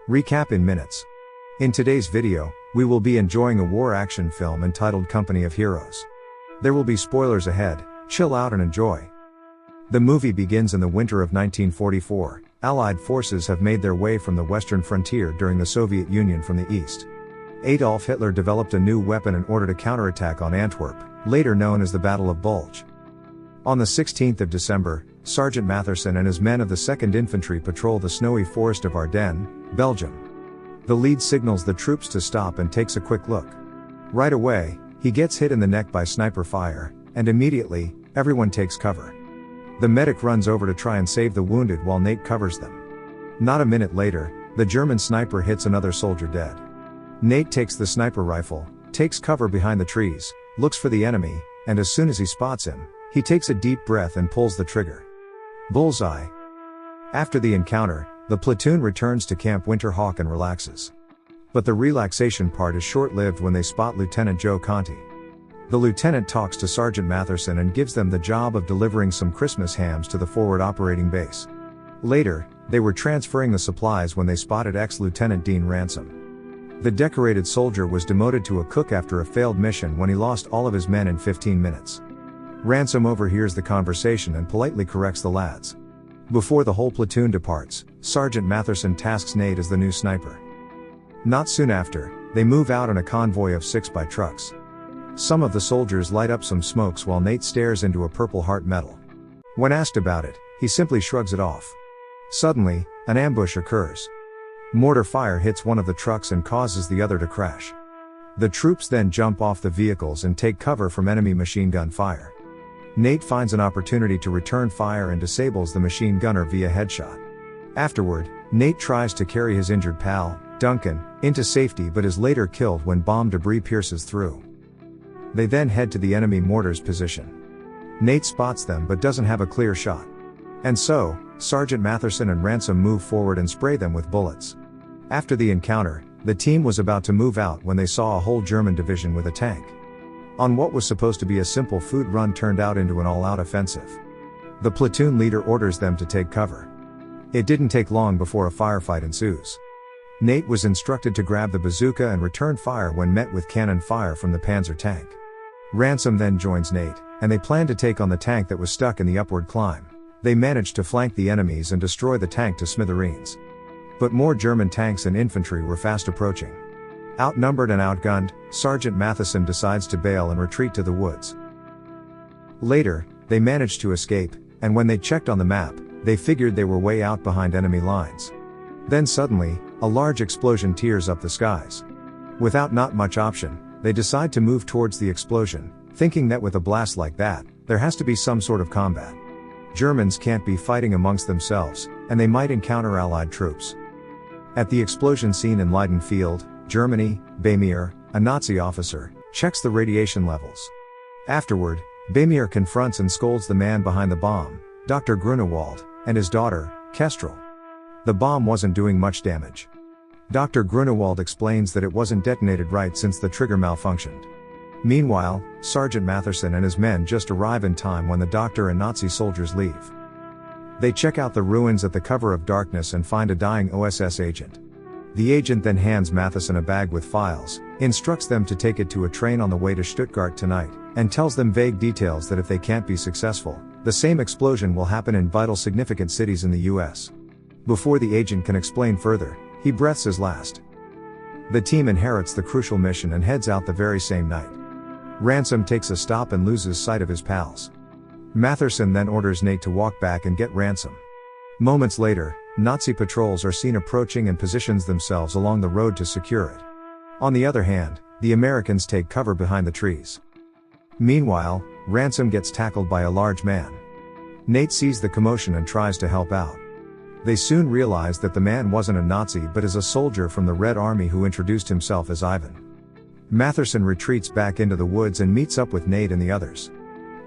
Recap in minutes. In today's video, we will be enjoying a war action film entitled Company of Heroes. There will be spoilers ahead, chill out and enjoy. The movie begins in the winter of 1944. Allied forces have made their way from the western frontier during the Soviet Union from the east. Adolf Hitler developed a new weapon in order to counterattack on Antwerp, later known as the Battle of Bulge. On the 16th of December, Sergeant Matherson and his men of the 2nd Infantry patrol the snowy forest of Ardennes, Belgium. The lead signals the troops to stop and takes a quick look. Right away, he gets hit in the neck by sniper fire, and immediately, everyone takes cover. The medic runs over to try and save the wounded while Nate covers them. Not a minute later, the German sniper hits another soldier dead. Nate takes the sniper rifle, takes cover behind the trees, looks for the enemy, and as soon as he spots him, he takes a deep breath and pulls the trigger. Bullseye. After the encounter, the platoon returns to Camp Winterhawk and relaxes. But the relaxation part is short-lived when they spot Lieutenant Joe Conti. The lieutenant talks to Sergeant Matherson and gives them the job of delivering some Christmas hams to the forward operating base. Later, they were transferring the supplies when they spotted ex-Lieutenant Dean Ransom. The decorated soldier was demoted to a cook after a failed mission when he lost all of his men in 15 minutes. Ransom overhears the conversation and politely corrects the lads. Before the whole platoon departs, Sergeant Matherson tasks Nate as the new sniper. Not soon after, they move out in a convoy of 6 by trucks. Some of the soldiers light up some smokes while Nate stares into a Purple Heart medal. When asked about it, he simply shrugs it off. Suddenly, an ambush occurs. Mortar fire hits one of the trucks and causes the other to crash. The troops then jump off the vehicles and take cover from enemy machine gun fire. Nate finds an opportunity to return fire and disables the machine gunner via headshot. Afterward, Nate tries to carry his injured pal, Duncan, into safety but is later killed when bomb debris pierces through. They then head to the enemy mortar's position. Nate spots them but doesn't have a clear shot. And so, Sergeant Matherson and Ransom move forward and spray them with bullets. After the encounter, the team was about to move out when they saw a whole German division with a tank. On what was supposed to be a simple food run turned out into an all-out offensive. The platoon leader orders them to take cover. It didn't take long before a firefight ensues. Nate was instructed to grab the bazooka and return fire when met with cannon fire from the Panzer tank. Ransom then joins Nate, and they plan to take on the tank that was stuck in the upward climb. They manage to flank the enemies and destroy the tank to smithereens. But more German tanks and infantry were fast approaching. Outnumbered and outgunned, Sergeant Matherson decides to bail and retreat to the woods. Later, they managed to escape, and when they checked on the map, they figured they were way out behind enemy lines. Then suddenly, a large explosion tears up the skies. Without not much option, they decide to move towards the explosion, thinking that with a blast like that, there has to be some sort of combat. Germans can't be fighting amongst themselves, and they might encounter Allied troops. At the explosion scene in Leiden Field, Germany, Bamir, a Nazi officer, checks the radiation levels. Afterward, Bamir confronts and scolds the man behind the bomb, Dr. Grunewald, and his daughter, Kestrel. The bomb wasn't doing much damage. Dr. Grunewald explains that it wasn't detonated right since the trigger malfunctioned. Meanwhile, Sergeant Matherson and his men just arrive in time when the doctor and Nazi soldiers leave. They check out the ruins at the cover of darkness and find a dying OSS agent. The agent then hands Matherson a bag with files, instructs them to take it to a train on the way to Stuttgart tonight, and tells them vague details that if they can't be successful, the same explosion will happen in vital significant cities in the US. Before the agent can explain further, he breathes his last. The team inherits the crucial mission and heads out the very same night. Ransom takes a stop and loses sight of his pals. Matherson then orders Nate to walk back and get Ransom. Moments later, Nazi patrols are seen approaching and positions themselves along the road to secure it. On the other hand, the Americans take cover behind the trees. Meanwhile, Ransom gets tackled by a large man. Nate sees the commotion and tries to help out. They soon realize that the man wasn't a Nazi but is a soldier from the Red Army who introduced himself as Ivan. Matherson retreats back into the woods and meets up with Nate and the others.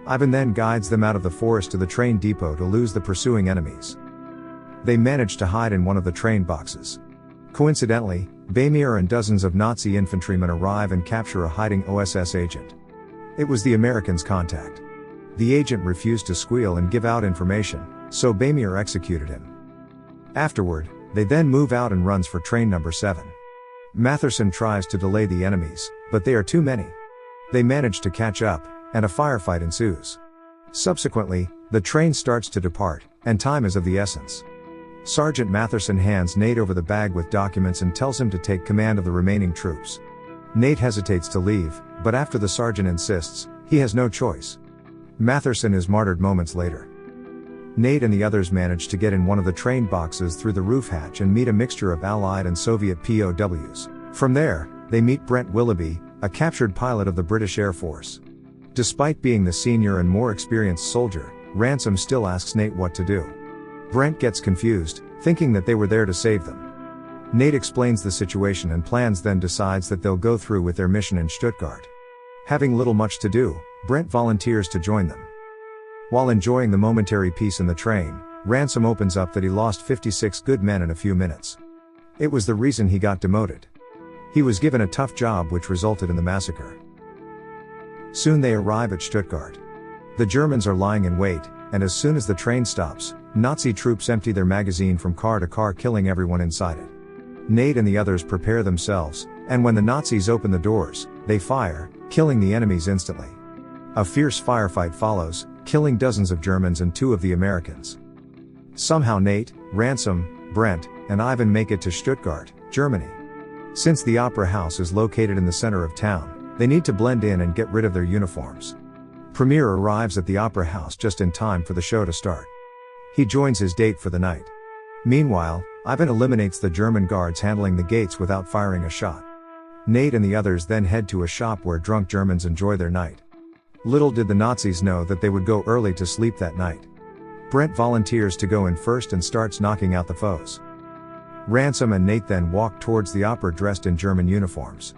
Ivan then guides them out of the forest to the train depot to lose the pursuing enemies. They manage to hide in one of the train boxes. Coincidentally, Bamir and dozens of Nazi infantrymen arrive and capture a hiding OSS agent. It was the Americans' contact. The agent refused to squeal and give out information, so Bamir executed him. Afterward, They then move out and runs for train number 7. Matherson tries to delay the enemies, but they are too many. They manage to catch up, and a firefight ensues. Subsequently, the train starts to depart, and time is of the essence. Sergeant Matherson hands Nate over the bag with documents and tells him to take command of the remaining troops. Nate hesitates to leave, but after the sergeant insists, he has no choice. Matherson is martyred moments later. Nate and the others manage to get in one of the train boxes through the roof hatch and meet a mixture of Allied and Soviet POWs. From there, they meet Brent Willoughby, a captured pilot of the British Air Force. Despite being the senior and more experienced soldier, Ransom still asks Nate what to do. Brent gets confused, thinking that they were there to save them. Nate explains the situation and plans, then decides that they'll go through with their mission in Stuttgart. Having little much to do, Brent volunteers to join them. While enjoying the momentary peace in the train, Ransom opens up that he lost 56 good men in a few minutes. It was the reason he got demoted. He was given a tough job which resulted in the massacre. Soon they arrive at Stuttgart. The Germans are lying in wait, and as soon as the train stops, Nazi troops empty their magazine from car to car, killing everyone inside it. Nate and the others prepare themselves, and when the Nazis open the doors, they fire, killing the enemies instantly. A fierce firefight follows, killing dozens of Germans and 2 of the Americans. Somehow Nate, Ransom, Brent, and Ivan make it to Stuttgart, Germany. Since the opera house is located in the center of town, they need to blend in and get rid of their uniforms. Premier arrives at the opera house just in time for the show to start. He joins his date for the night. Meanwhile, Ivan eliminates the German guards handling the gates without firing a shot. Nate and the others then head to a shop where drunk Germans enjoy their night. Little did the Nazis know that they would go early to sleep that night. Brent volunteers to go in first and starts knocking out the foes. Ransom and Nate then walk towards the opera dressed in German uniforms.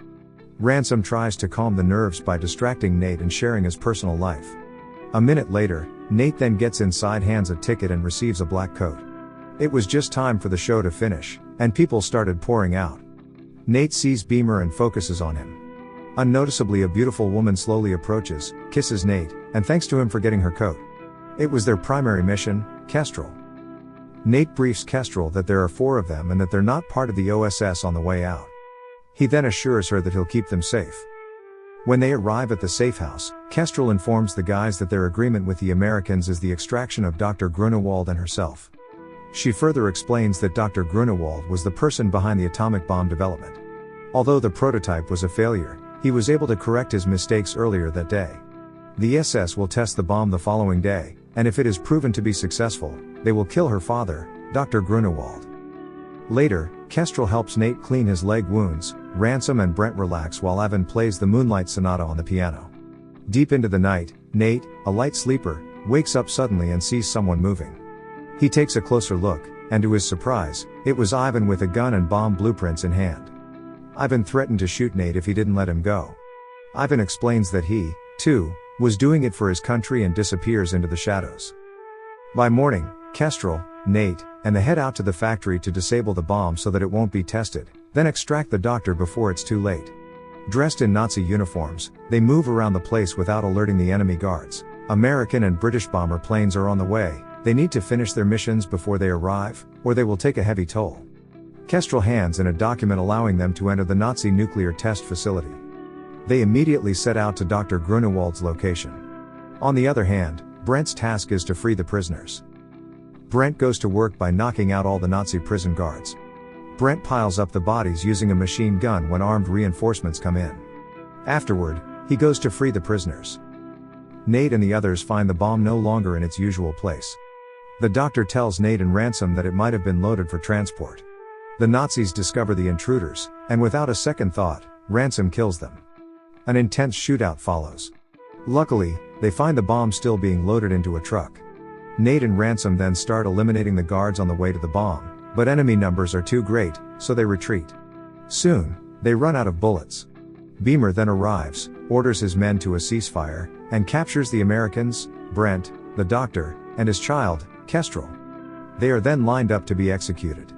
Ransom tries to calm the nerves by distracting Nate and sharing his personal life. A minute later, Nate then gets inside, hands a ticket and receives a black coat. It was just time for the show to finish, and people started pouring out. Nate sees Beamer and focuses on him. Unnoticeably, a beautiful woman slowly approaches, kisses Nate, and thanks to him for getting her coat. It was their primary mission, Kestrel. Nate briefs Kestrel that there are 4 of them and that they're not part of the OSS on the way out. He then assures her that he'll keep them safe. When they arrive at the safe house, Kestrel informs the guys that their agreement with the Americans is the extraction of Dr. Grunewald and herself. She further explains that Dr. Grunewald was the person behind the atomic bomb development. Although the prototype was a failure, he was able to correct his mistakes earlier that day. The SS will test the bomb the following day, and if it is proven to be successful, they will kill her father, Dr. Grunewald. Later, Kestrel helps Nate clean his leg wounds. Ransom and Brent relax while Ivan plays the Moonlight Sonata on the piano. Deep into the night, Nate, a light sleeper, wakes up suddenly and sees someone moving. He takes a closer look, and to his surprise, it was Ivan with a gun and bomb blueprints in hand. Ivan threatened to shoot Nate if he didn't let him go. Ivan explains that he, too, was doing it for his country and disappears into the shadows. By morning, Kestrel, Nate, and they head out to the factory to disable the bomb so that it won't be tested, then extract the doctor before it's too late. Dressed in Nazi uniforms, they move around the place without alerting the enemy guards. American and British bomber planes are on the way. They need to finish their missions before they arrive, or they will take a heavy toll. Kestrel hands in a document allowing them to enter the Nazi nuclear test facility. They immediately set out to Dr. Grunewald's location. On the other hand, Brent's task is to free the prisoners. Brent goes to work by knocking out all the Nazi prison guards. Brent piles up the bodies using a machine gun when armed reinforcements come in. Afterward, he goes to free the prisoners. Nate and the others find the bomb no longer in its usual place. The doctor tells Nate and Ransom that it might have been loaded for transport. The Nazis discover the intruders, and without a second thought, Ransom kills them. An intense shootout follows. Luckily, they find the bomb still being loaded into a truck. Nate and Ransom then start eliminating the guards on the way to the bomb, but enemy numbers are too great, so they retreat. Soon, they run out of bullets. Beamer then arrives, orders his men to a ceasefire, and captures the Americans, Brent, the doctor, and his child, Kestrel. They are then lined up to be executed.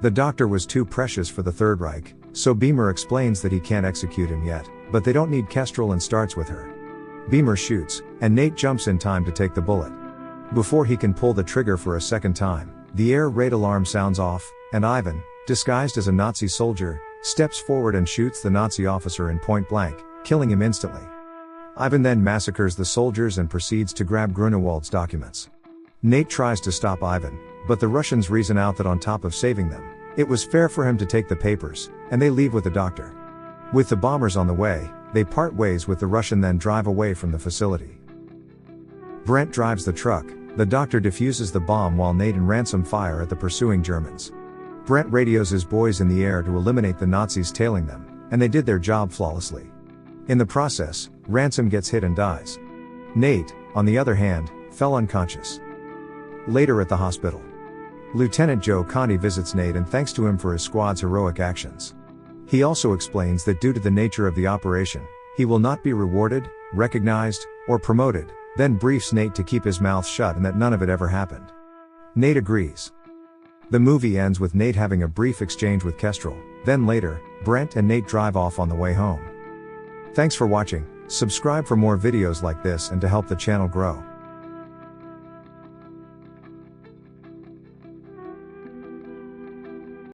The doctor was too precious for the Third Reich, so Beamer explains that he can't execute him yet, but they don't need Kestrel and starts with her. Beamer shoots, and Nate jumps in time to take the bullet. Before he can pull the trigger for a second time, the air raid alarm sounds off, and Ivan, disguised as a Nazi soldier, steps forward and shoots the Nazi officer in point blank, killing him instantly. Ivan then massacres the soldiers and proceeds to grab Grunewald's documents. Nate tries to stop Ivan, but the Russians reason out that on top of saving them, it was fair for him to take the papers, and they leave with the doctor. With the bombers on the way, they part ways with the Russian, then drive away from the facility. Brent drives the truck, the doctor defuses the bomb while Nate and Ransom fire at the pursuing Germans. Brent radios his boys in the air to eliminate the Nazis tailing them, and they did their job flawlessly. In the process, Ransom gets hit and dies. Nate, on the other hand, fell unconscious. Later at the hospital, Lieutenant Joe Conti visits Nate and thanks to him for his squad's heroic actions. He also explains that due to the nature of the operation, he will not be rewarded, recognized, or promoted, then briefs Nate to keep his mouth shut and that none of it ever happened. Nate agrees. The movie ends with Nate having a brief exchange with Kestrel, then later, Brent and Nate drive off on the way home. Thanks for watching, subscribe for more videos like this and to help the channel grow.